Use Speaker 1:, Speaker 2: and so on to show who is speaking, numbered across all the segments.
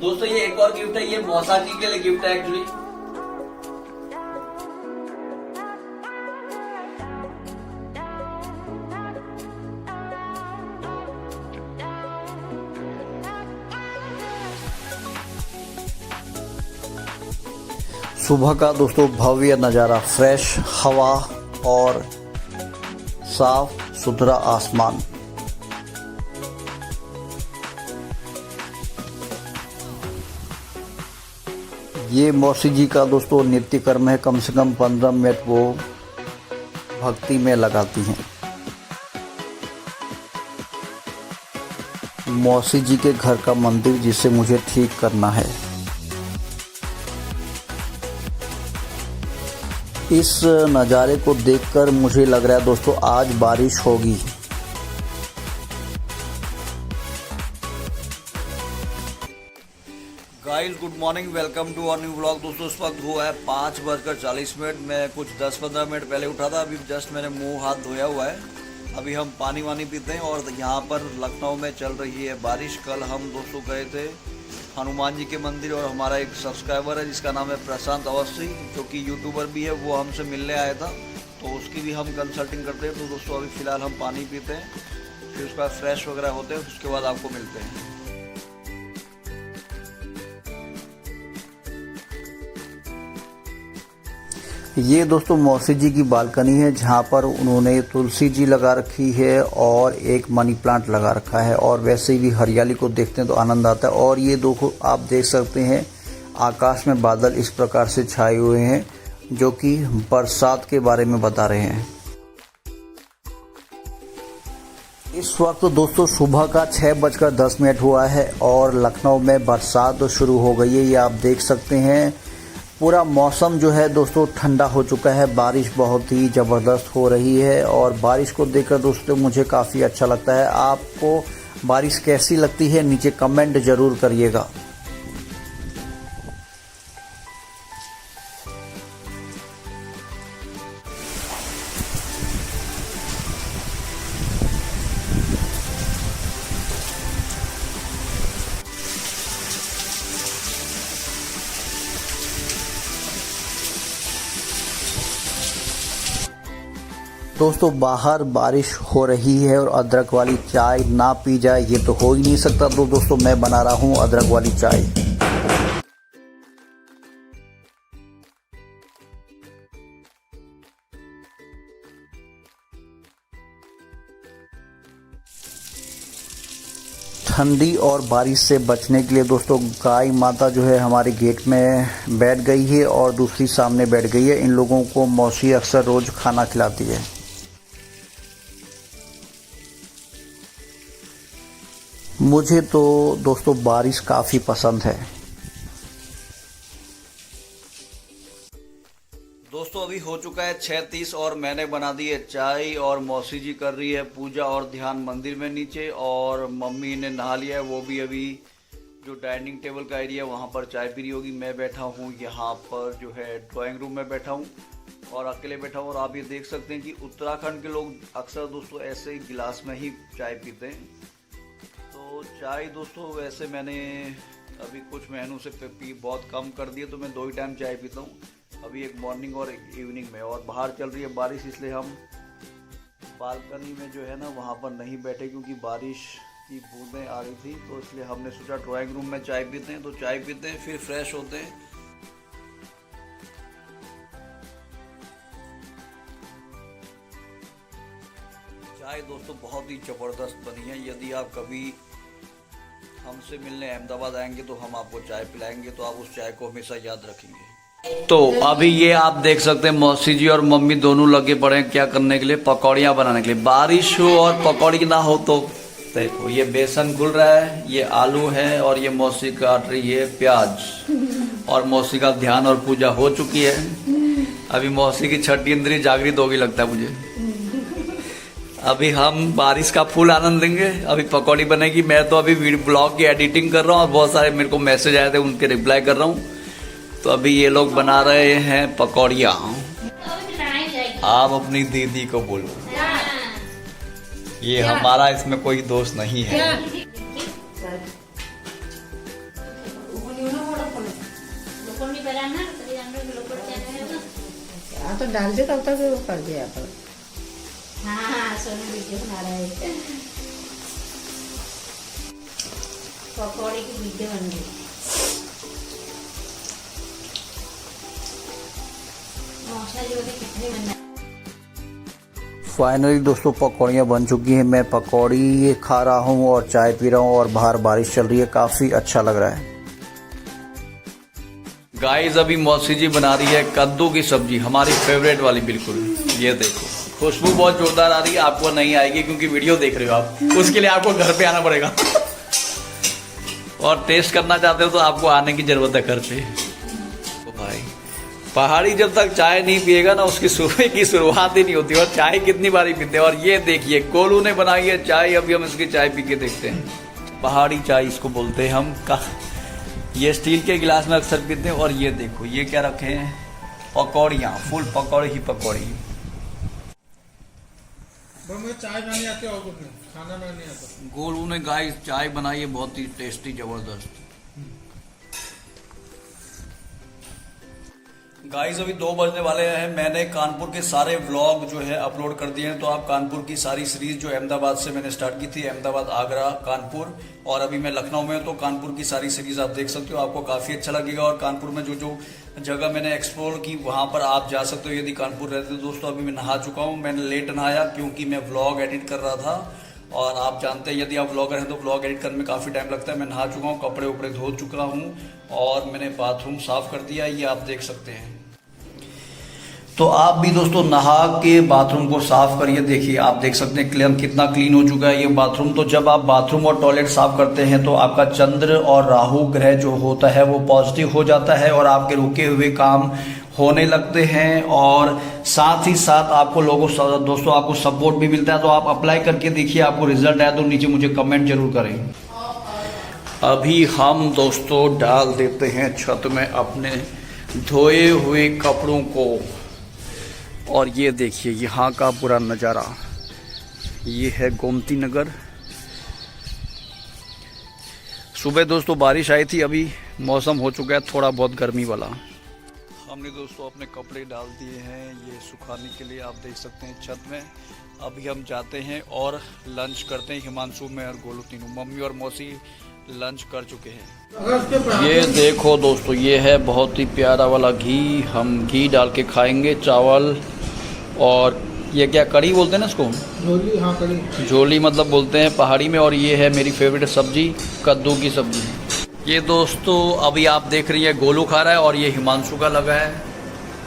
Speaker 1: दोस्तों ये एक और गिफ्ट है, ये मौसा जी के लिए गिफ्ट है एक्चुअली।
Speaker 2: सुबह का दोस्तों भव्य नज़ारा, फ्रेश हवा और साफ सुथरा आसमान। ये मौसी जी का दोस्तों नित्य कर्म है। कम से कम 15 मिनट वो भक्ति में लगाती हैं। मौसी जी के घर का मंदिर जिसे मुझे ठीक करना है। इस नज़ारे को देखकर मुझे लग रहा है दोस्तों आज बारिश होगी।
Speaker 1: Guys good morning, welcome to our new vlog. दोस्तों इस वक्त हुआ है 5:40। मैं कुछ 10-15 मिनट पहले उठा था। अभी जस्ट मैंने मुंह हाथ धोया हुआ है। अभी हम पानी वानी पीते हैं। और यहाँ पर लखनऊ में चल रही है बारिश। कल हम दोस्तों गए थे हनुमान जी के मंदिर और हमारा एक सब्सक्राइबर है जिसका नाम है प्रशांत अवस्थी, जो कि यूट्यूबर भी है, वो हमसे मिलने आया था। तो उसकी भी हम कंसल्टिंग करते हैं। तो दोस्तों अभी फ़िलहाल हम पानी पीते हैं, फिर उसके बाद फ्रेश वगैरह होते हैं, उसके बाद आपको मिलते हैं।
Speaker 2: ये दोस्तों मौसी जी की बालकनी है जहाँ पर उन्होंने तुलसी जी लगा रखी है और एक मनी प्लांट लगा रखा है। और वैसे भी हरियाली को देखते हैं तो आनंद आता है। और ये देखो आप देख सकते हैं आकाश में बादल इस प्रकार से छाए हुए हैं जो कि बरसात के बारे में बता रहे हैं। इस वक्त दोस्तों सुबह का 6:10 हुआ है और लखनऊ में बरसात शुरू हो गई है। ये आप देख सकते हैं पूरा मौसम जो है दोस्तों ठंडा हो चुका है। बारिश बहुत ही ज़बरदस्त हो रही है और बारिश को देखकर दोस्तों मुझे काफ़ी अच्छा लगता है। आपको बारिश कैसी लगती है नीचे कमेंट ज़रूर करिएगा। दोस्तों बाहर बारिश हो रही है और अदरक वाली चाय ना पी जाए ये तो हो ही नहीं सकता। तो दोस्तों मैं बना रहा हूँ अदरक वाली चाय। ठंडी और बारिश से बचने के लिए दोस्तों गाय माता जो है हमारे गेट में बैठ गई है और दूसरी सामने बैठ गई है। इन लोगों को मौसी अक्सर रोज खाना खिलाती है। मुझे तो दोस्तों बारिश काफ़ी पसंद है।
Speaker 1: दोस्तों अभी हो चुका है 6:30 और मैंने बना दी है चाय और मौसी जी कर रही है पूजा और ध्यान मंदिर में नीचे। और मम्मी ने नहा लिया है, वो भी अभी जो डाइनिंग टेबल का एरिया है वहाँ पर चाय पी रही होगी। मैं बैठा हूँ यहाँ पर जो है ड्राइंग रूम में बैठा हूँ और अकेले बैठा हूँ। और आप ये देख सकते हैं कि उत्तराखंड के लोग अक्सर दोस्तों ऐसे ही गिलास में ही चाय पीते हैं। तो चाय दोस्तों वैसे मैंने अभी कुछ महीनों से पी बहुत कम कर दिया, तो मैं 2 ही टाइम चाय पीता हूँ। अभी एक मॉर्निंग और एक इवनिंग में। और बाहर चल रही है बारिश, इसलिए हम बालकनी में जो है ना वहाँ पर नहीं बैठे क्योंकि बारिश की बूंदें आ रही थी। तो इसलिए हमने सोचा ड्राइंग रूम में चाय पीते हैं। तो चाय पीते हैं फिर फ्रेश होते हैं। चाय दोस्तों बहुत ही ज़बरदस्त बनी है। यदि आप कभी हमसे मिलने अहमदाबाद आएंगे तो हम आपको चाय पिलाएंगे, तो आप उस चाय को हमेशा याद रखेंगे। तो अभी ये आप देख सकते हैं मौसी जी और मम्मी दोनों लगे पड़े हैं क्या करने के लिए, पकौड़ियाँ बनाने के लिए। बारिश हो और पकौड़ी ना हो तो देखो ये बेसन घुल रहा है, ये आलू है और ये मौसी काट रही है प्याज। और मौसी का ध्यान और पूजा हो चुकी है। अभी मौसी की छठी इंद्री जागृत होगी लगता है मुझे। अभी हम बारिश का फुल आनंद लेंगे। अभी पकौड़ी बनेगी। मैं तो अभी ब्लॉग की एडिटिंग कर रहा हूँ और बहुत सारे मेरे को मैसेज आए थे, उनके रिप्लाई कर रहा हूँ। तो अभी ये लोग बना रहे हैं पकौड़ियाँ। आप अपनी दीदी को बोलो, ये हमारा इसमें कोई दोष नहीं है।
Speaker 3: हाँ तो डाल दे, तब तक वो कर दिया पर।
Speaker 4: हाँ सोनू वीडियो बना रहा है, पकौड़े की वीडियो बन रही। मौसा जो है कितने बनना।
Speaker 2: फाइनली दोस्तों पकौड़ियाँ बन चुकी हैं। मैं पकौड़ी खा रहा हूँ और चाय पी रहा हूँ और बाहर बारिश चल रही है, काफ़ी अच्छा लग रहा है।
Speaker 1: गाइस अभी मौसी जी बना रही है कद्दू की सब्जी, हमारी फेवरेट वाली। बिल्कुल ये देखो, खुशबू बहुत जोरदार आ रही है। आपको नहीं आएगी क्योंकि वीडियो देख रहे हो आप, उसके लिए आपको घर पे आना पड़ेगा। और टेस्ट करना चाहते हो तो आपको आने की जरूरत है घर पे। तो भाई पहाड़ी जब तक चाय नहीं पिएगा ना, उसकी सुबह की शुरुआत ही नहीं होती। और चाय कितनी बारी पीते हैं। और ये देखिए गोलू ने बनाई है चाय, अभी हम इसकी चाय पी के देखते हैं। पहाड़ी चाय इसको बोलते हैं हम। ये स्टील के गिलास में अक्सर पीते हैं। और ये देखो ये क्या रखे हैं, पकौड़ियाँ, फुल पकौड़ी ही पकौड़ी।
Speaker 5: मुझे चाय बनानी आती है और कुछ नहीं, खाना बनाना नहीं आता।
Speaker 1: गोलू ने गाइस चाय बनाई है बहुत ही टेस्टी, जबरदस्त। गाइस अभी 2 बजने वाले हैं। मैंने कानपुर के सारे व्लॉग जो है अपलोड कर दिए हैं। तो आप कानपुर की सारी सीरीज जो अहमदाबाद से मैंने स्टार्ट की थी, अहमदाबाद, आगरा, कानपुर, और अभी मैं लखनऊ में हूं, तो कानपुर की सारी सीरीज आप देख सकते हो। आपको काफी अच्छा लगेगा। और कानपुर में जो जो जगह मैंने एक्सप्लोर की वहां पर आप जा सकते हो यदि कानपुर रहते हो। दोस्तों अभी मैं नहा चुका हूँ। मैंने लेट नहाया क्योंकि मैं व्लॉग एडिट कर रहा था। और आप जानते हैं यदि आप व्लॉगर हैं तो व्लॉग एडिट करने में काफ़ी टाइम लगता है। मैं नहा चुका हूँ, कपड़े उपड़े धो चुका हूँ और मैंने बाथरूम साफ कर दिया, ये आप देख सकते हैं। तो आप भी दोस्तों नहा के बाथरूम को साफ करिए। देखिए आप देख सकते हैं कितना क्लीन हो चुका है ये बाथरूम। तो जब आप बाथरूम और टॉयलेट साफ करते हैं तो आपका चंद्र और राहु ग्रह जो होता है वो पॉजिटिव हो जाता है और आपके रुके हुए काम होने लगते हैं। और साथ ही साथ आपको दोस्तों आपको सपोर्ट भी मिलता है। तो आप अप्लाई करके देखिए, आपको रिजल्ट आया तो नीचे मुझे कमेंट जरूर करें। अभी हम दोस्तों डाल देते हैं छत में अपने धोए हुए कपड़ों को। और ये देखिए यहाँ का पूरा नज़ारा, ये है गोमती नगर। सुबह दोस्तों बारिश आई थी, अभी मौसम हो चुका है थोड़ा बहुत गर्मी वाला। हमने दोस्तों अपने कपड़े डाल दिए हैं ये सुखाने के लिए, आप देख सकते हैं छत में। अभी हम जाते हैं और लंच करते हैं। हिमांशु, मैं और गोलू तीनों, मम्मी और मौसी लंच कर चुके हैं। ये देखो दोस्तों ये है बहुत ही प्यारा वाला घी, हम घी डाल के खाएंगे। चावल और ये क्या कड़ी बोलते हैं ना इसको,
Speaker 5: झोली। हाँ कड़ी,
Speaker 1: झोली मतलब बोलते हैं पहाड़ी में। और ये है मेरी फेवरेट सब्जी, कद्दू की सब्जी। ये दोस्तों अभी आप देख रही है गोलू खा रहा है और ये हिमांशु का लगा है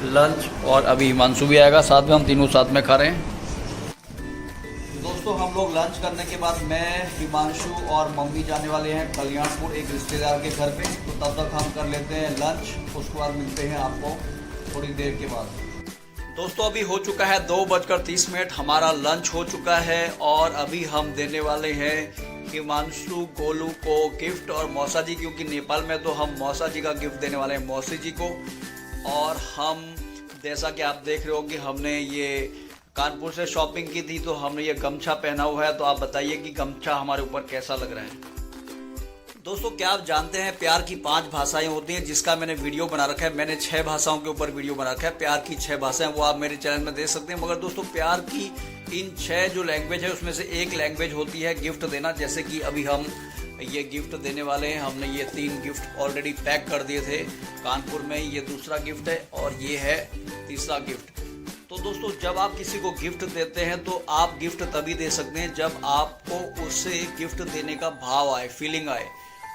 Speaker 1: लंच। और अभी हिमांशु भी आएगा साथ में, हम तीनों साथ में खा रहे हैं। दोस्तों हम लोग लंच करने के बाद मैं, हिमांशु और मम्मी जाने वाले हैं कल्याणपुर एक रिश्तेदार के घर पे। तो तब तक हम कर लेते हैं लंच, उसके बाद मिलते हैं आपको थोड़ी देर के बाद। दोस्तों अभी हो चुका है 2:30, हमारा लंच हो चुका है। और अभी हम देने वाले हैं हिमांशु, गोलू को गिफ्ट और मौसा जी, क्योंकि नेपाल में तो हम मौसा जी का गिफ्ट देने वाले हैं मौसी जी को। और हम जैसा कि आप देख रहे हो कि हमने ये कानपुर से शॉपिंग की थी तो हमने ये गमछा पहना हुआ है। तो आप बताइए कि गमछा हमारे ऊपर कैसा लग रहा है। दोस्तों क्या आप जानते हैं प्यार की 5 भाषाएं होती हैं, जिसका मैंने वीडियो बना रखा है। मैंने 6 भाषाओं के ऊपर वीडियो बना रखा है। प्यार की 6 भाषाएं वो आप मेरे चैनल में देख सकते हैं। मगर दोस्तों प्यार की इन 6 जो लैंग्वेज है उसमें से एक लैंग्वेज होती है गिफ्ट देना। जैसे कि अभी हम ये गिफ्ट देने वाले हैं। हमने ये 3 गिफ्ट ऑलरेडी पैक कर दिए थे कानपुर में। ये दूसरा गिफ्ट है और ये है तीसरा गिफ्ट। तो दोस्तों जब आप किसी को गिफ्ट देते हैं तो आप गिफ्ट तभी दे सकते हैं जब आपको उससे गिफ्ट देने का भाव आए, फीलिंग आए।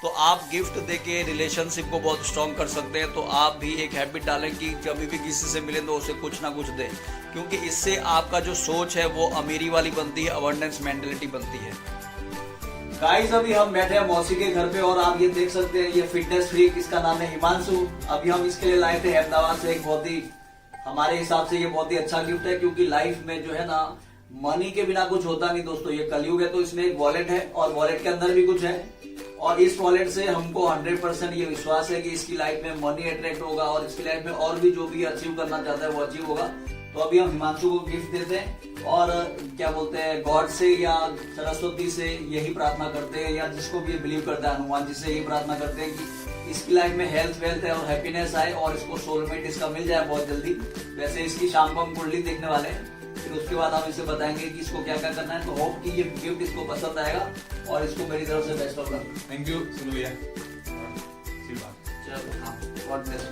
Speaker 1: तो आप गिफ्ट देके रिलेशनशिप को बहुत स्ट्रॉन्ग कर सकते हैं। तो आप भी एक हैबिट डालें कि जब भी किसी से मिलें तो उसे कुछ ना कुछ दें, क्योंकि इससे आपका जो सोच है वो अमीरी वाली बनती है, अबंडेंस मेंटालिटी बनती है। गाइस अभी हम बैठे हैं मौसी के घर पे और आप ये देख सकते हैं ये फिटनेस फ्रीक, इसका नाम है हिमांशु। अभी हम इसके लिए लाए थे अहमदाबाद से एक बहुत ही, हमारे हिसाब से ये बहुत ही अच्छा गिफ्ट है। क्योंकि लाइफ में जो है ना मनी के बिना कुछ होता नहीं दोस्तों। ये कलयुग है तो इसमें एक वॉलेट है और वॉलेट के अंदर भी कुछ है। और इस वॉलेट से हमको 100% ये विश्वास है कि इसकी लाइफ में मनी अट्रैक्ट होगा और इसकी लाइफ में और भी जो भी अचीव करना चाहता है वो अचीव होगा। तो अभी हम हिमांशु को गिफ्ट देते हैं और क्या बोलते हैं गॉड से या सरस्वती से यही प्रार्थना करते हैं, या जिसको भी बिलीव करता है हनुमान जी से यही प्रार्थना करते हैं कि इसकी लाइफ में हेल्थ वेल्थ है और हैप्पीनेस आए और इसको सोलमेट इसका मिल जाए बहुत जल्दी। वैसे इसकी शाम को हम कुंडली देखने वाले हैं, फिर उसके बाद हम इसे बताएंगे कि इसको क्या क्या करना है। तो होप कि ये गिफ्ट इसको पसंद आएगा और इसको मेरी तरफ से best of luck.
Speaker 5: Thank you सुनो भैया।
Speaker 1: चलो हाँ, गॉड ब्लेस।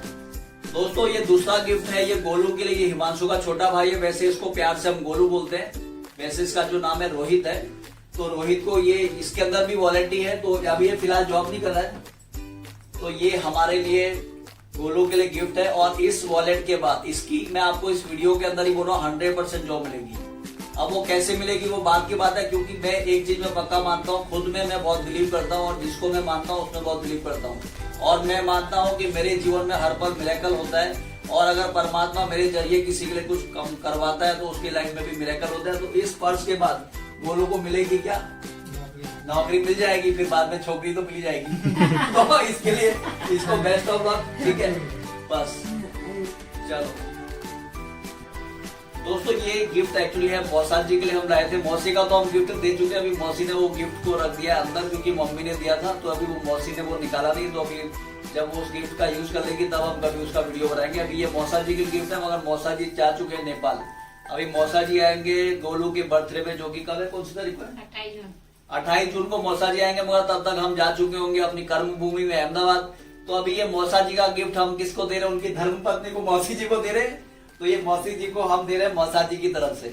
Speaker 1: दोस्तों ये दूसरा गिफ्ट है, ये गोलू के लिए। ये हिमांशु का छोटा भाई है, वैसे इसको प्यार से हम गोलू बोलते हैं। वैसे इसका जो नाम है रोहित है। तो रोहित को ये इसके अंदर भी वॉलेंटी है, तो अभी ये फिलहाल जॉब नहीं कर रहा है। तो ये हमारे लिए गोलू के लिए गिफ्ट है। और इस वॉलेट के बाद इसकी मैं आपको इस वीडियो के अंदर ही बोल रहा हूँ 100% जॉब मिलेगी। अब वो कैसे मिलेगी वो बात की बात है, क्योंकि मैं एक चीज में पक्का मानता हूँ, खुद में मैं बहुत बिलीव करता हूँ और जिसको मैं मानता हूँ उसमें बहुत बिलीव करता हूँ। और मैं मानता हूँ कि मेरे जीवन में हर पल मिरेकल होता है और अगर परमात्मा मेरे जरिए किसी के लिए कुछ कम करवाता है तो उसकी लाइफ में भी मिरेकल होता है। तो इस पर्स के बाद गोलू को मिलेगी क्या? नौकरी मिल जाएगी, फिर बाद में छोकरी तो मिल जाएगी। तो इसके लिए इसको बेस्ट ऑफ लक, ठीक है बस। चलो दोस्तों ये गिफ्ट एक्चुअली है मौसा जी के लिए हम लाए थे। मौसी का तो हम गिफ्ट दे चुके हैं, अभी मौसी ने वो गिफ्ट को रख दिया अंदर क्योंकि मम्मी ने दिया था। तो अभी वो मौसी ने वो निकाला नहीं, तो अभी जब वो उस गिफ्ट का यूज कर लेगी तब हम कभी उसका वीडियो बनाएंगे। अभी ये मौसा जी की गिफ्ट है, मगर मौसा जी जा चुके हैं नेपाल। अभी मौसा जी आएंगे गोलू के बर्थडे में, जो कि कब है, कौन सी तारीख पर? 28 जून को मौसा जी आएंगे, मगर तब तक हम जा चुके होंगे अपनी कर्म भूमि में अहमदाबाद। तो अभी ये मौसा जी का गिफ्ट हम किसको दे रहे हैं? उनकी धर्म पत्नी को, मौसी जी को दे रहे हैं। तो ये मौसी जी को हम दे रहे हैं मौसा जी की तरफ से,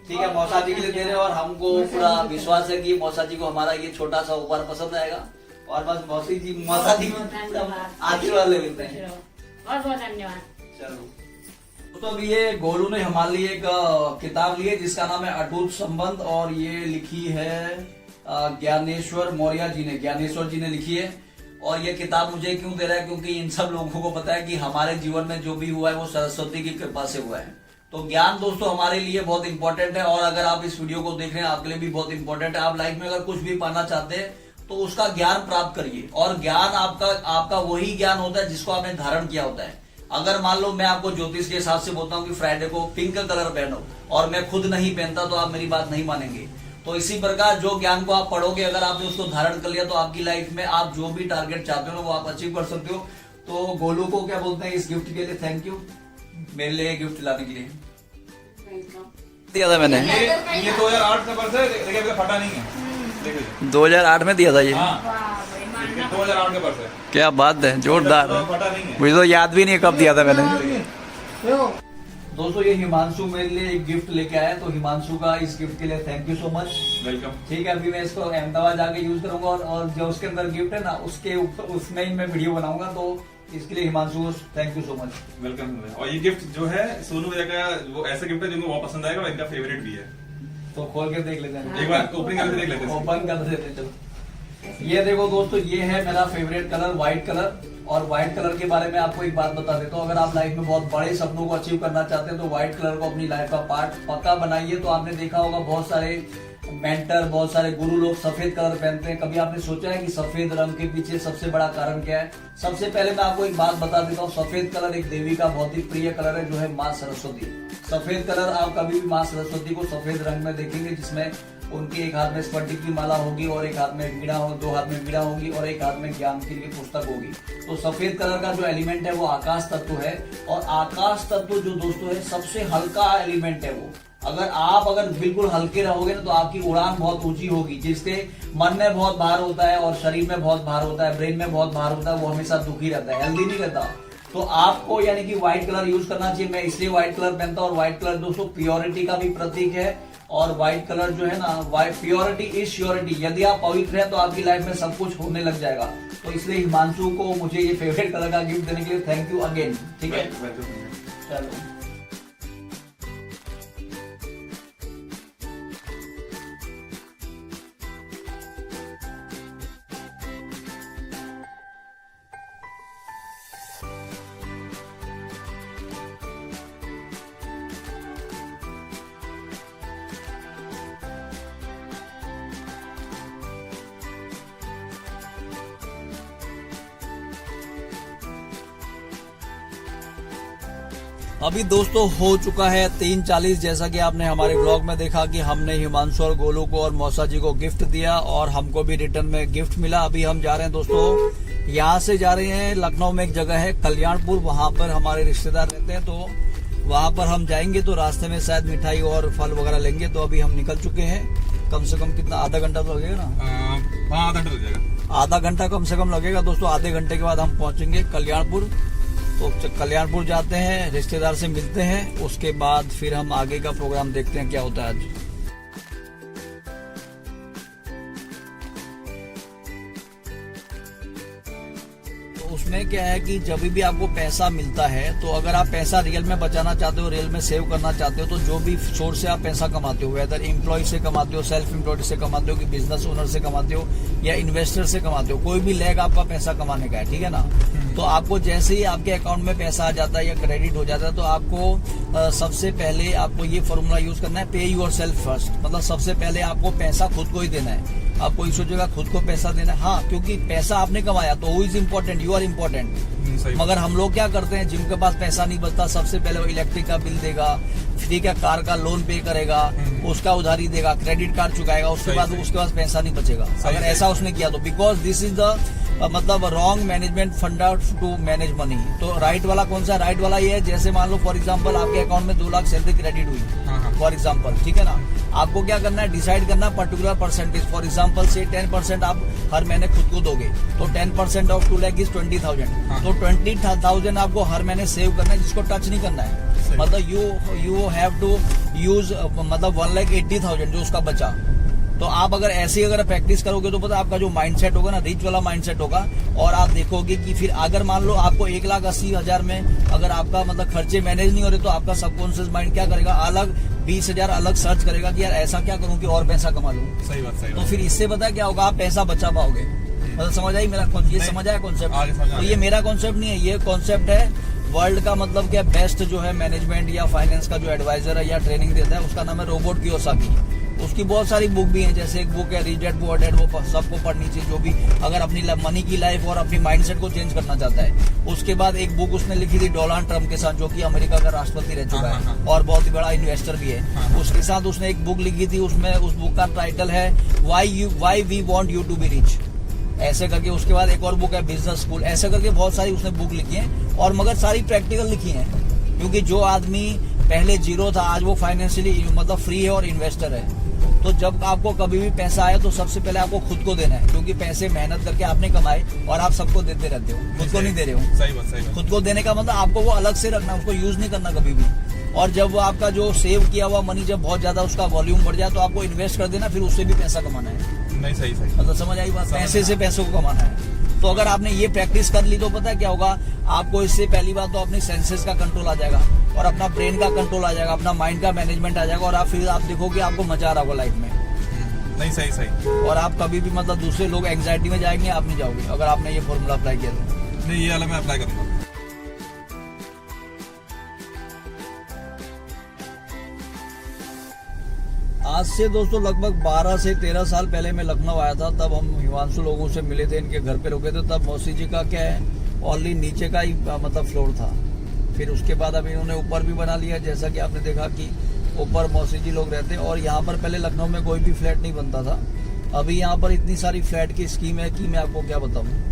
Speaker 1: ठीक है, मौसा जी के लिए दे रहे हैं। और हमको पूरा विश्वास है कि मौसा जी को हमारा ये छोटा सा उपहार पसंद आएगा। और बस मौसा जी आशीर्वाद ले लेते हैं।
Speaker 4: बहुत बहुत धन्यवाद।
Speaker 1: चलो तो अभी ये गोलू ने हमारे लिए एक किताब ली है जिसका नाम है अटूट संबंध, और ये लिखी है ज्ञानेश्वर मौर्य जी ने, ज्ञानेश्वर जी ने लिखी है। और ये किताब मुझे क्यों दे रहा है? क्योंकि इन सब लोगों को पता है कि हमारे जीवन में जो भी हुआ है वो सरस्वती की कृपा से हुआ है। तो ज्ञान दोस्तों हमारे लिए बहुत इंपॉर्टेंट है, और अगर आप इस वीडियो को देख रहे हैं आपके लिए भी बहुत इंपॉर्टेंट है। आप लाइफ में अगर कुछ भी पाना चाहते हैं तो उसका ज्ञान प्राप्त करिए, और ज्ञान आपका वही ज्ञान होता है जिसको आपने धारण किया होता है। अगर मान लो मैं आपको ज्योतिष के हिसाब से बोलता हूँ कि फ्राइडे को पिंक कलर पहनो और मैं खुद नहीं पहनता तो आप मेरी बात नहीं मानेंगे। तो इसी प्रकार जो ज्ञान को आप पढ़ोगे, अगर आपने उसको धारण कर लिया तो आपकी लाइफ में आप जो भी टारगेट चाहते हो वो आप अचीव कर सकते हो। तो गोलू को क्या बोलते हैं इस गिफ्ट के लिए? थैंक यू मेरे लिए गिफ्ट लाने के लिए। दिया था मैंने
Speaker 5: ये 2008 का पर्स है, लेकिन अभी फटा नहीं है।
Speaker 1: 2008 में दिया था ये।
Speaker 5: हाँ 2008 का पर्स है।
Speaker 1: क्या बात है, जोरदार।
Speaker 5: फटा नहीं है।
Speaker 1: मुझे तो याद भी नहीं है कब दिया था मैंने। दोस्तों ये हिमांशु मेरे लिए एक गिफ्ट लेके आया, तो हिमांशु का इस गिफ्ट के लिए thank you so much.
Speaker 5: Welcome.
Speaker 1: ठीक है, अभी मैं इसको अहमदाबाद जाके यूज करूंगा, और जो उसके अंदर गिफ्ट है ना उसके ऊपर उसमें ही मैं वीडियो बनाऊंगा। तो इसके लिए हिमांशु को thank you so much.
Speaker 5: Welcome. और ये गिफ्ट जो है सोनू भैया का वो ऐसा गिफ्ट है जो मुझे बहुत पसंद आएगा और इनका फेवरेट भी है।
Speaker 1: तो खोल के देख लेते हैं,
Speaker 5: एक बार ओपनिंग करके देख लेते हैं।
Speaker 1: ओपन कर देते हैं। चलो ये देखो दोस्तों, ये है मेरा फेवरेट कलर व्हाइट कलर। और व्हाइट कलर के बारे में आपको एक बात बता देता हूँ, अगर आप लाइफ में बहुत बड़े सपनों को अचीव करना चाहते हैं तो व्हाइट कलर को अपनी लाइफ का पार्ट पक्का बनाइए। तो आपने देखा होगा बहुत सारे मेंटर, बहुत सारे गुरु लोग सफेद कलर पहनते हैं। कभी आपने सोचा है कि सफेद रंग के पीछे सबसे बड़ा कारण क्या है? सबसे पहले मैं आपको एक बात बता देता हूँ, सफेद कलर एक देवी का बहुत ही प्रिय कलर है जो है माँ सरस्वती। सफेद कलर आप कभी भी माँ सरस्वती को सफेद रंग में देखेंगे, जिसमें उनके एक हाथ में स्फटिक की माला होगी और एक हाथ में वीणा हो, दो हाथ में वीणा होगी और एक हाथ में ज्ञान की पुस्तक होगी। तो सफेद कलर का जो एलिमेंट है वो आकाश तत्व है, और आकाश तत्व जो दोस्तों है सबसे हल्का एलिमेंट है वो। अगर बिल्कुल हल्के रहोगे ना तो आपकी उड़ान बहुत ऊंची होगी। जिसके मन में बहुत भार होता है और शरीर में बहुत भार होता है, ब्रेन में बहुत भार होता है, वो हमेशा दुखी रहता है, हेल्दी नहीं रहता। तो आपको यानी कि व्हाइट कलर यूज करना चाहिए। मैं इसलिए व्हाइट कलर पहनता हूँ, और व्हाइट कलर दोस्तों प्योरिटी का भी प्रतीक है। और व्हाइट कलर जो है ना, प्योरिटी इज श्योरिटी। यदि आप पवित्र हैं तो आपकी लाइफ में सब कुछ होने लग जाएगा। तो इसलिए हिमांशु को मुझे ये फेवरेट कलर का गिफ्ट देने के लिए थैंक यू अगेन। ठीक है, चलो अभी दोस्तों हो चुका है 3:40। जैसा कि आपने हमारे ब्लॉग में देखा कि हमने हिमांशु और गोलू को और मौसा जी को गिफ्ट दिया और हमको भी रिटर्न में गिफ्ट मिला। अभी हम जा रहे हैं दोस्तों यहाँ से जा रहे हैं लखनऊ में एक जगह है कल्याणपुर, वहाँ पर हमारे रिश्तेदार रहते हैं, तो वहाँ पर हम जाएंगे। तो रास्ते में शायद मिठाई और फल वगैरह लेंगे। तो अभी हम निकल चुके हैं, कम से कम कितना, आधा घंटा तो लगेगा ना?
Speaker 5: हाँ, आधा घंटा लग जाएगा।
Speaker 1: आधा घंटा कम से कम लगेगा दोस्तों। आधे घंटे के बाद हम पहुंचेंगे कल्याणपुर। तो कल्याणपुर जाते हैं, रिश्तेदार से मिलते हैं, उसके बाद फिर हम आगे का प्रोग्राम देखते हैं क्या होता है आज। उसमें क्या है कि जब भी आपको पैसा मिलता है, तो अगर आप पैसा रियल में बचाना चाहते हो, रियल में सेव करना चाहते हो, तो जो भी सोर्स से आप पैसा कमाते हो, वेदर एम्प्लॉय से कमाते हो, सेल्फ एम्प्लॉयड से कमाते हो, कि बिजनेस ओनर से कमाते हो या इन्वेस्टर से कमाते हो, कोई भी लेग आपका पैसा कमाने का है, ठीक है ना। तो आपको जैसे ही आपके अकाउंट में पैसा आ जाता है या क्रेडिट हो जाता है, तो आपको सबसे पहले आपको ये फॉर्मूला यूज करना है, पे योर सेल्फ फर्स्ट। मतलब सबसे पहले आपको पैसा खुद को ही देना है। आप कोई सोचेगा खुद को पैसा देना है, हाँ, क्योंकि पैसा आपने कमाया तो who is important, you are important. मगर हम लोग क्या करते हैं, जिनके पास पैसा नहीं बचता, सबसे पहले वो इलेक्ट्रिक का बिल देगा, ठीक है, कार का लोन पे करेगा, उसका उधारी देगा, क्रेडिट कार्ड चुकाएगा, उसके बाद उसके पास पैसा नहीं बचेगा। अगर ऐसा उसने किया तो, बिकॉज दिस इज द मतलब रॉन्ग मैनेजमेंट फंडा टू मैनेज मनी। तो राइट वाला कौन सा? राइट वाला ये है, जैसे मान लो फॉर एग्जांपल आपके अकाउंट में 2 लाख सैलरी क्रेडिट हुई फॉर एग्जांपल, ठीक है ना। आपको क्या करना है, डिसाइड करना पर्टिकुलर परसेंटेज। फॉर एग्जांपल से 10% आप हर महीने खुद को दोगे, तो 10% ऑफ 2 लाख इज 20,000। तो 20,000 आपको हर महीने सेव करना है, जिसको टच नहीं करना है। मतलब यू हैव टू यूज मतलब 1,80,000 जो उसका बचा। तो आप अगर ऐसे अगर प्रैक्टिस करोगे तो पता आपका जो माइंडसेट होगा ना, रिच वाला माइंडसेट होगा। और आप देखोगे कि फिर अगर मान लो आपको 1,80,000 में अगर आपका मतलब खर्चे मैनेज नहीं हो रहे, तो आपका सबकॉन्शियस माइंड क्या करेगा, अलग 20,000 अलग सर्च करेगा कि यार ऐसा क्या करूं कि और पैसा कमा लूं।
Speaker 5: सही बात, सही
Speaker 1: तो
Speaker 5: बात।
Speaker 1: फिर इससे पता क्या होगा, आप पैसा बचा पाओगे। मतलब समझ आई मेरा ये समझ आया कॉन्सेप्ट। तो ये मेरा कॉन्सेप्ट नहीं है, ये कॉन्सेप्ट है वर्ल्ड का, मतलब क्या बेस्ट जो है मैनेजमेंट या फाइनेंस का जो एडवाइजर है या ट्रेनिंग देता है, उसका नाम है रोबर्ट कियोसाकी। उसकी बहुत सारी बुक भी हैं, जैसे एक बुक है रिच डैड पुअर डैड, वो सबको पढ़नी चाहिए जो भी अगर अपनी मनी की लाइफ और अपनी माइंडसेट को चेंज करना चाहता है। उसके बाद एक बुक उसने लिखी थी डोनाल्ड ट्रम्प के साथ, जो कि अमेरिका का राष्ट्रपति रह चुका है और बहुत ही बड़ा इन्वेस्टर भी है। उसके साथ उसने एक बुक लिखी थी, उसमें उस बुक का टाइटल है why we want you to be rich, ऐसे करके। उसके बाद एक और बुक है बिजनेस स्कूल, ऐसे करके बहुत सारी उसने बुक लिखी है, और मगर सारी प्रैक्टिकल लिखी है। क्योंकि जो आदमी पहले जीरो था, आज वो फाइनेंशियली मतलब फ्री है और इन्वेस्टर है। तो जब आपको कभी भी पैसा आए, तो सबसे पहले आपको खुद को देना है, क्योंकि पैसे मेहनत करके आपने कमाए और आप सबको देते रहते हो, खुद को नहीं दे रहे हो।
Speaker 5: सही बात, सही बात।
Speaker 1: खुद को देने का मतलब आपको वो अलग से रखना, उसको यूज नहीं करना कभी भी। और जब वो आपका जो सेव किया हुआ मनी जब बहुत ज्यादा उसका वॉल्यूम बढ़ जाए, तो आपको इन्वेस्ट कर देना, फिर उससे भी पैसा कमाना है।
Speaker 5: नहीं, सही सही,
Speaker 1: मतलब समझ आई बात, पैसे से पैसों को कमाना है। तो अगर आपने ये प्रैक्टिस कर ली, तो पता है क्या होगा, आपको इससे पहली बात तो अपनी सेंसेस का कंट्रोल आ जाएगा, और अपना ब्रेन का कंट्रोल आ जाएगा, अपना माइंड का मैनेजमेंट आ जाएगा, और आप फिर आप देखोगे आपको मजा आ रहा होगा लाइफ में।
Speaker 5: नहीं, सही सही।
Speaker 1: और आप कभी भी मतलब दूसरे लोग एंग्जाइटी में जाएंगे, आप नहीं जाओगे अगर आपने ये फॉर्मूला अप्लाई किया तो।
Speaker 5: नहीं, ये वाला मैं अप्लाई करूंगा।
Speaker 1: आज से दोस्तों लगभग 12 से 13 साल पहले मैं लखनऊ आया था। तब हम हिमांशु लोगों से मिले थे, इनके घर पे रुके थे। तब मौसी जी का क्या है, ओनली नीचे का ही मतलब फ्लोर था। फिर उसके बाद अब इन्होंने ऊपर भी बना लिया, जैसा कि आपने देखा कि ऊपर मौसी जी लोग रहते हैं। और यहाँ पर पहले लखनऊ में कोई भी फ्लैट नहीं बनता था। अभी यहाँ पर इतनी सारी फ्लैट की स्कीम है कि मैं आपको क्या बताऊँ।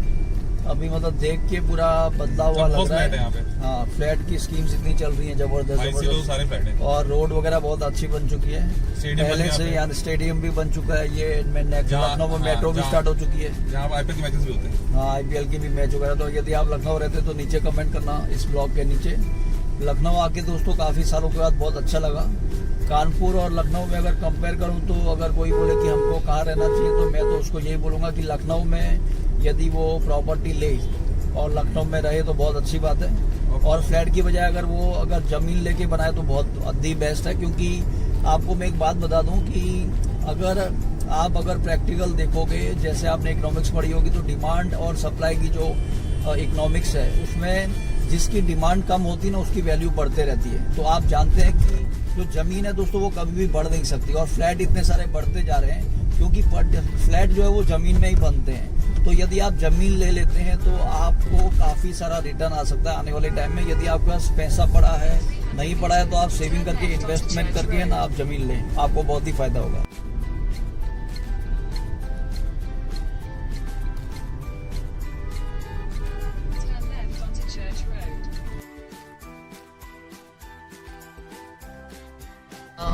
Speaker 1: अभी मतलब देख के पूरा बदला हुआ लग रहा है। हाँ, फ्लैट की स्कीम्स इतनी चल रही हैं जबरदस्त,
Speaker 5: सारे फ्लैट हैं।
Speaker 1: और रोड वगैरह बहुत अच्छी बन चुकी है। पहले से यहाँ स्टेडियम भी बन चुका है। ये लखनऊ में मेट्रो भी स्टार्ट हो चुकी है,
Speaker 5: जहाँ आईपीएल के मैचेस भी होते हैं।
Speaker 1: हाँ, आईपीएल के भी मैच वगैरह। तो यदि आप लखनऊ रहते तो नीचे कमेंट करना इस ब्लॉग के नीचे। लखनऊ आके दोस्तों काफी सालों के बाद बहुत अच्छा लगा। कानपुर और लखनऊ में अगर कंपेयर करूं, तो अगर कोई बोले कि हमको कहाँ रहना चाहिए, तो मैं तो उसको यही बोलूंगा कि लखनऊ में यदि वो प्रॉपर्टी ले और लखनऊ में रहे तो बहुत अच्छी बात है। और फ्लैट की बजाय अगर जमीन लेके बनाए तो बहुत दी बेस्ट है। क्योंकि आपको मैं एक बात बता दूं कि अगर प्रैक्टिकल देखोगे, जैसे आपने इकोनॉमिक्स पढ़ी होगी, तो डिमांड और सप्लाई की जो इकोनॉमिक्स है, उसमें जिसकी डिमांड कम होती है ना, उसकी वैल्यू बढ़ते रहती है। तो आप जानते हैं कि जो जमीन है दोस्तों, वो कभी भी बढ़ नहीं सकती। और फ्लैट इतने सारे बढ़ते जा रहे हैं क्योंकि फ्लैट जो है वो जमीन में ही बनते हैं। तो यदि आप जमीन ले लेते हैं तो आपको काफी सारा रिटर्न आ सकता है आने वाले टाइम में। यदि आपके पास पैसा पड़ा है, नहीं पड़ा है, तो आप सेविंग करके इन्वेस्टमेंट करके ना आप जमीन लें, आपको बहुत ही फायदा होगा।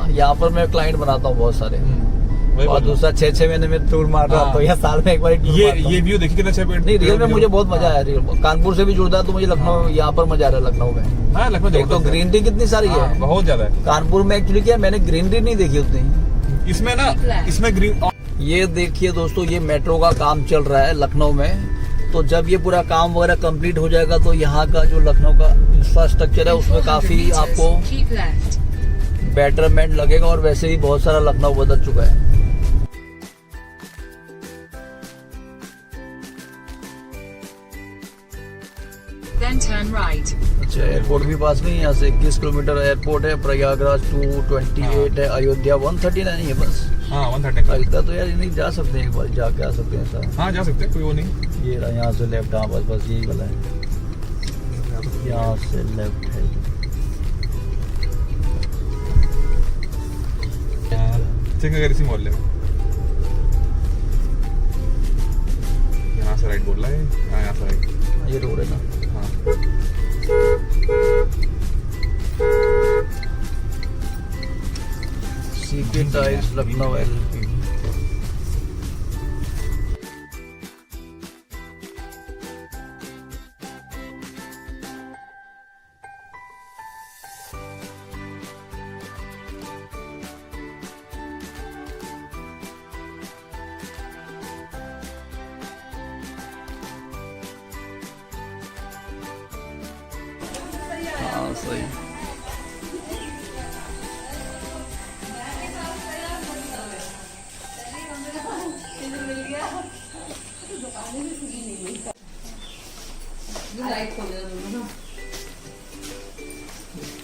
Speaker 1: यहाँ पर मैं क्लाइंट बनाता हूँ बहुत सारे,
Speaker 5: वही
Speaker 1: और
Speaker 5: बोल
Speaker 1: दूसरा 6-6 महीने में टूर मार रहा
Speaker 5: हाँ।
Speaker 1: तो या साल में एक बार टूर मारता हूँ।
Speaker 5: ये व्यू देखिए कितना अच्छा पेड़।
Speaker 1: नहीं रियल में मुझे बहुत मजा आया। रियल कानपुर से भी जुड़ता है तो मुझे लखनऊ यहाँ पर मजा आ रहा है लखनऊ में।
Speaker 5: हाँ लखनऊ
Speaker 1: एक तो ग्रीनरी कितनी सारी है
Speaker 5: बहुत ज्यादा है
Speaker 1: कानपुर में। एक्चुअली क्या मैंने ग्रीनरी नहीं देखी उतनी।
Speaker 5: इसमें ना, इसमें ग्रीन।
Speaker 1: ये देखिए दोस्तों, ये मेट्रो का काम चल रहा है लखनऊ में। तो जब ये पूरा काम वगैरह कंप्लीट हो जाएगा तो यहाँ का जो लखनऊ का इंफ्रास्ट्रक्चर है उसमें काफी आपको बेटरमेंट लगेगा। और वैसे ही बहुत सारा लखनऊ बदल चुका है।
Speaker 6: Then turn right.
Speaker 1: अच्छा, एयरपोर्ट भी पास में ही, यहाँ से 21 किलोमीटर एयरपोर्ट है। प्रयागराज 228 है, अयोध्या 139 है बस।
Speaker 5: हाँ 130।
Speaker 1: अयोध्या तो यार नहीं जा सकते हैं, एक बार जाके आ सकते हैं सर।
Speaker 5: हाँ जा सकते हैं, कोई वो नहीं।
Speaker 1: ये रहा यहाँ से लेफ्ट। हाँ बस बस यही वाला है, यहाँ से लेफ्ट है।
Speaker 5: चेक अगर इसी मोहल्ले में यहाँ से राइट बोल रहा है। हाँ यहाँ से राइट,
Speaker 1: ये रोड है ना।
Speaker 5: हाँ
Speaker 1: सीपी टाइल्स लखनऊ LLP। हाँ सही।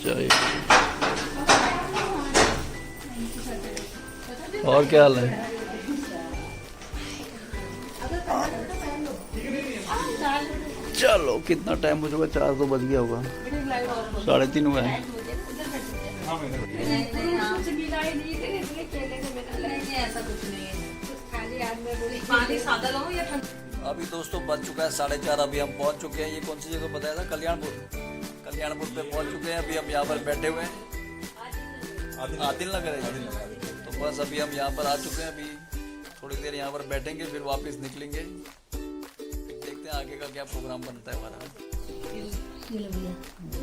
Speaker 1: चाहिए। और क्या हाल है? चलो कितना टाइम हो चुका? 4 तो बज गया होगा, 3:30 हुआ है। अभी दोस्तों बज चुका है 4:30। अभी हम पहुंच चुके हैं, ये कौन सी जगह बताया था? कल्याणपुर पे पहुंच चुके हैं। अभी हम यहाँ पर बैठे हुए हैं, आदिल नगर है। तो बस अभी हम यहाँ पर आ चुके हैं। अभी थोड़ी देर यहाँ पर बैठेंगे, फिर वापस निकलेंगे। देखते हैं आगे का क्या प्रोग्राम बनता है हमारा।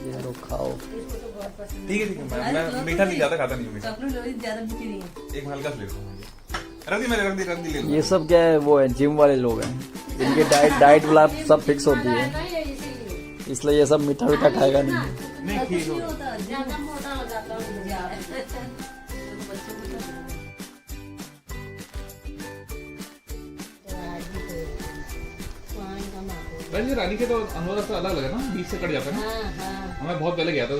Speaker 1: ये लो खाओ।
Speaker 5: ठीक है। मैं मीठा नहीं ज्यादा खाता नहीं हूँ। मीठा एक हल्का फ्लेवर रख दी मैंने, रख दी ले लो।
Speaker 1: ये सब क्या है? वो है जिम वाले लोग हैं, इनके डाइट वाला सब फिक्स होती है, इसलिए ये सब मीठा मीठा खाएगा नहीं।
Speaker 5: नहीं ठीक हो। वैसे रानी के तो अनुभव रास्ता अलग है ना, बीच से कट जाता है ना। मैं बहुत पहले गया था।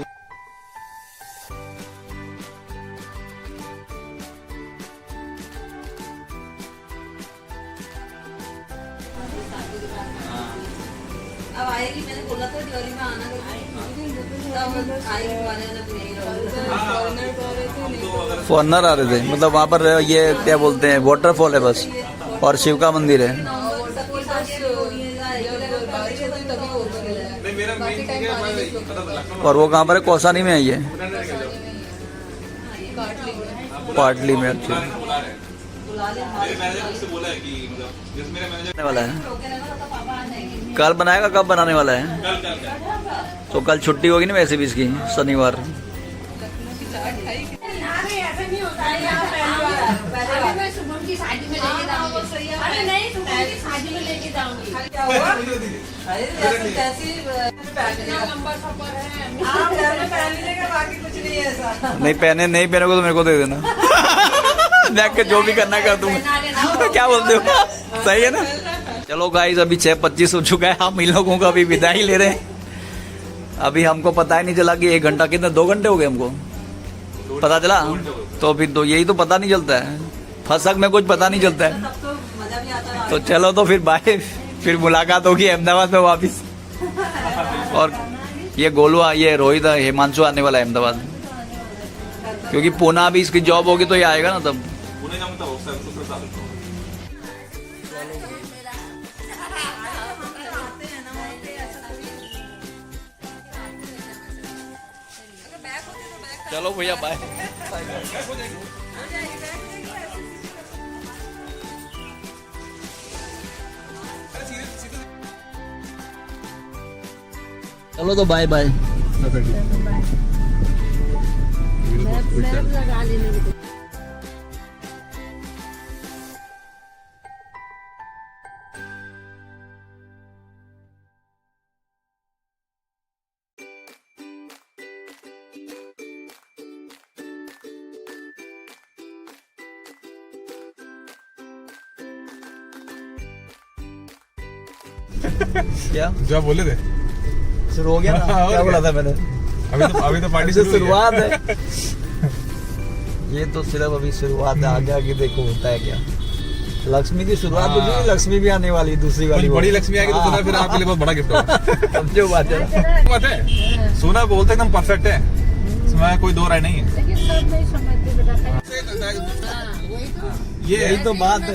Speaker 3: अब आएगी, मैंने बोला था दिवाली में आना तब आएगी।
Speaker 1: फॉरनर आ रहे थे, मतलब वहाँ पर ये क्या बोलते हैं, वाटरफॉल है बस, और शिव का मंदिर है।
Speaker 5: नहीं मेरा मेन चीज है, मैं
Speaker 1: और वो कहाँ पर है? कौसानी में है ये, पाटली में। अच्छा
Speaker 5: मेरे मैनेजर मुझसे बोला है कि मतलब जैसे मेरा मैनेजर
Speaker 1: वाला है, कल बनाएगा? कब बनाने वाला है?
Speaker 5: कल
Speaker 1: तो कल छुट्टी होगी ना वैसे भी इसकी, शनिवार। नहीं पहने को तो मेरे को दे देना। देख के जो भी करना कर दूंगा। क्या बोलते हो? सही है ना? चलो गाइस, अभी 6:25 हो चुका है। हम इन लोगों का अभी विदाई ले रहे हैं। अभी हमको पता ही नहीं चला कि 1 घंटा कितने 2 घंटे हो गए हमको पता चला। तो फिर तो यही तो पता नहीं चलता है, फसक में कुछ पता नहीं चलता है। तो चलो तो फिर बाय, फिर मुलाकात होगी अहमदाबाद में वापिस। और ये गोलू, ये रोहित, हिमांशु आने वाला है अहमदाबाद, क्योंकि पूना अभी इसकी जॉब होगी तो ये आएगा ना तब।
Speaker 5: पुणे जाऊंगा तो
Speaker 1: चलो भैया बाय। चलो तो बाय बाय।
Speaker 4: लगा लेने
Speaker 1: क्या
Speaker 5: जो आप बोले थे
Speaker 1: शुरू हो गया ना? क्या बोला था मैंने?
Speaker 5: अभी तो पार्टी
Speaker 1: तो
Speaker 5: शुरू हुई है।
Speaker 1: शुरुआत है। ये तो सिर्फ अभी शुरुआत है, आगे आगे देखो होता है क्या। लक्ष्मी की शुरुआत
Speaker 5: हाँ।
Speaker 1: होगी, लक्ष्मी भी आने वाली है, दूसरी वाली।
Speaker 5: बड़ी लक्ष्मी आएगी तो सोना फिर आपके लिए बहुत बड़ा गिफ्ट होगा।
Speaker 1: समझो बात है।
Speaker 5: बात है, सोना बोलते एकदम परफेक्ट है, इसमें कोई दो राय नहीं है।
Speaker 4: लेकिन सब नहीं समझते बेटा।
Speaker 5: ये
Speaker 1: यही तो बात है।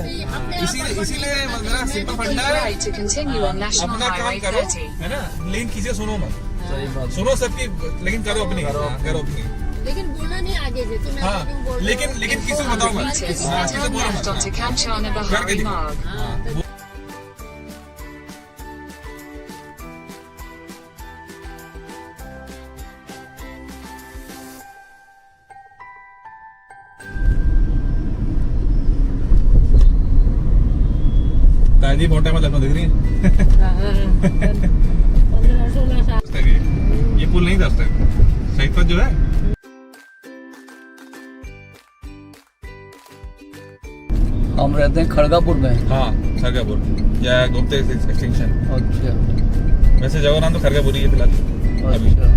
Speaker 5: इसीलिए मेरा सिंपल फंडा है,
Speaker 6: Right to continue on National
Speaker 5: अपना काम
Speaker 6: Highway
Speaker 5: करो,
Speaker 6: 30.
Speaker 5: है ना, लेकिन किसी से सुनो मत,
Speaker 1: सही बात।
Speaker 5: सुनो सबकी, लेकिन करो अपनी, करो अपनी।
Speaker 4: लेकिन बोलना नहीं आगे से तुम
Speaker 5: हाँ,
Speaker 4: ऐसा क्यों बोल रहे हो?
Speaker 5: लेकिन किसी को बताओ मत,
Speaker 6: Meters,
Speaker 5: हाँ, किसी से
Speaker 6: turn
Speaker 5: बोलो
Speaker 6: left onto
Speaker 5: मत।
Speaker 6: Kanchana Bahari Marg.
Speaker 5: ताजी बहुत टाइम लखनऊ दिख रही है।
Speaker 4: 15-16 साल।
Speaker 5: ये पुल नहीं दसता सही पर जो है।
Speaker 1: हम रहते हैं खड़गापुर में।
Speaker 5: हाँ, खरगापुर या गुप्ते एक्सटेंशन।
Speaker 1: अच्छा
Speaker 5: वैसे जगह नाम तो खरगापुर ही है फिलहाल अभी।
Speaker 1: अच्छा।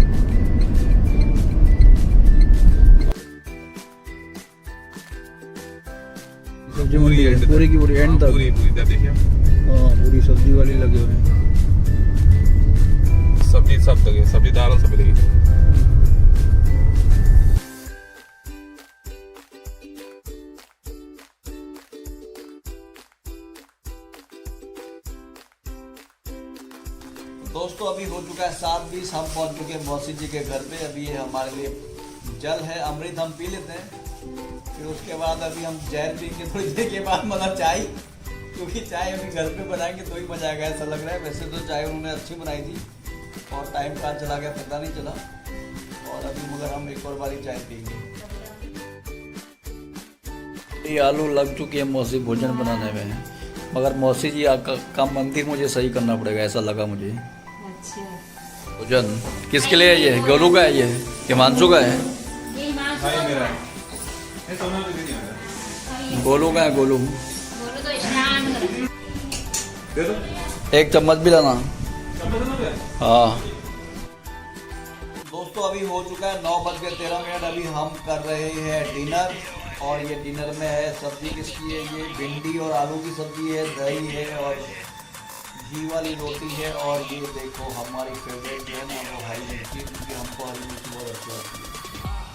Speaker 1: सब्जी मंडी है पूरी की पूरी एंड तक।
Speaker 5: पूरी पूरी तक देखिए,
Speaker 1: हाँ, पूरी सब्जी वाली लगे हुए हैं।
Speaker 5: सब्जी सब लगे, सब्जी दाल सब लगी।
Speaker 1: दोस्तों अभी हो चुका है 7:20, हम पहुंच चुके हैं मौसी जी के घर पे। अभी ये हमारे लिए जल है, अमृत हम पी लेते हैं, फिर उसके बाद अभी हम जहर पीएंगे थोड़ी देर के बाद, मतलब चाय, क्योंकि चाय अभी घर पे बनाएंगे तो ही मजा आएगा ऐसा लग रहा है। वैसे तो चाय उन्होंने अच्छी बनाई थी और टाइम कहाँ चला गया पता नहीं चला, और अभी मगर हम एक और बारी चाय पियेंगे। ये आलू लग चुके हैं मौसी भोजन बनाने में, मगर मौसी जी का मंदिर मुझे सही करना पड़ेगा ऐसा लगा मुझे।
Speaker 4: अच्छा।
Speaker 1: भोजन किसके लिए है? ये गोलू का है, ये हिमांशु का है।
Speaker 4: ये हिमांशु
Speaker 5: हाँ, ये मेरा है। ये सोना भी नहीं आता।
Speaker 1: गोलू का है, गोलू।
Speaker 4: बोलो तो स्नान करो।
Speaker 5: दे दो,
Speaker 1: एक चम्मच भी लाना।
Speaker 5: चम्मच दे दो क्या?
Speaker 1: हाँ दोस्तों अभी हो चुका है 9:13। अभी हम कर रहे हैं डिनर, और ये डिनर में है सब्जी किसकी है? ये भिंडी और आलू की सब्जी है, दही है और घी वाली रोटी है, और ये देखो हमारी फेवरेट जो है ना वो हरी मिर्ची, क्योंकि हमको हरी मिर्ची बहुत अच्छी लगती है।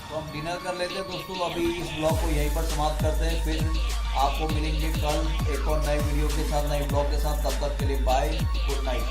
Speaker 1: तो हम डिनर कर लेते हैं दोस्तों। अभी इस ब्लॉग को यहीं पर समाप्त करते हैं, फिर आपको मिलेंगे कल एक और नए वीडियो के साथ, नए ब्लॉग के साथ। तब तक के लिए बाय, गुड नाइट।